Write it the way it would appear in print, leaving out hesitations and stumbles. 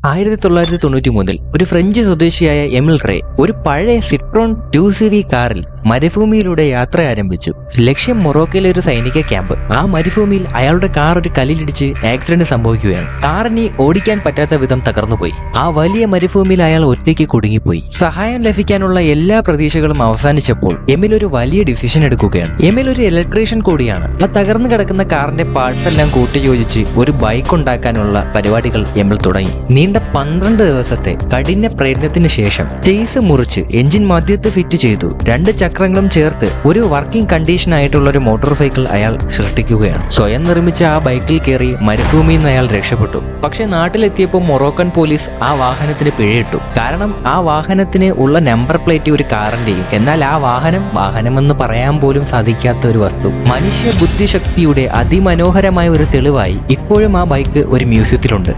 1993 ഒരു ഫ്രഞ്ച് സ്വദേശിയായ എമിൽ റേ ഒരു പഴയ സിട്രോൺ 2CV കാറിൽ മരുഭൂമിയിലൂടെ യാത്ര ആരംഭിച്ചു. ലക്ഷ്യം മൊറോക്കയിലെ ഒരു സൈനിക ക്യാമ്പ്. ആ മരുഭൂമിയിൽ അയാളുടെ കാർ ഒരു കല്ലിലിടിച്ച് ആക്സിഡന്റ് സംഭവിക്കുകയാണ്. കാറിനി ഓടിക്കാൻ പറ്റാത്ത വിധം തകർന്നുപോയി. ആ വലിയ മരുഭൂമിയിൽ അയാൾ ഒറ്റയ്ക്ക് കുടുങ്ങിപ്പോയി. സഹായം ലഭിക്കാനുള്ള എല്ലാ പ്രതീക്ഷകളും അവസാനിച്ചപ്പോൾ എമിൽ ഒരു വലിയ ഡിസിഷൻ എടുക്കുകയാണ്. എമിൽ ഒരു ഇലക്ട്രീഷ്യൻ കൂടിയാണ്. ആ തകർന്നു കിടക്കുന്ന കാറിന്റെ പാർട്സ് എല്ലാം കൂട്ടിയോജിച്ച് ഒരു ബൈക്ക് ഉണ്ടാക്കാനുള്ള പരിപാടികൾ എമിൽ തുടങ്ങി. നീണ്ട 12 ദിവസത്തെ കഠിന പ്രയത്നത്തിന് ശേഷം ടേസ് മുറിച്ച് എഞ്ചിൻ മധ്യത്ത് ഫിറ്റ് ചെയ്തു. 2 ചക്രങ്ങളും ചേർത്ത് ഒരു വർക്കിംഗ് കണ്ടീഷൻ ആയിട്ടുള്ള ഒരു മോട്ടോർ സൈക്കിൾ അയാൾ സൃഷ്ടിക്കുകയാണ്. സ്വയം നിർമ്മിച്ച ആ ബൈക്കിൽ കയറി മരുഭൂമിയിൽ നിന്ന് അയാൾ രക്ഷപ്പെട്ടു. പക്ഷെ നാട്ടിലെത്തിയപ്പോൾ മൊറോക്കൻ പോലീസ് ആ വാഹനത്തിന് പിഴയിട്ടു. കാരണം ആ വാഹനത്തിന് ഉള്ള നമ്പർ പ്ലേറ്റ് ഒരു കാറിന്റെയും, എന്നാൽ ആ വാഹനമെന്ന് പറയാൻ പോലും സാധിക്കാത്ത ഒരു വസ്തു. മനുഷ്യ ബുദ്ധിശക്തിയുടെ അതിമനോഹരമായ ഒരു തെളിവായി ഇപ്പോഴും ആ ബൈക്ക് ഒരു മ്യൂസിയത്തിലുണ്ട്.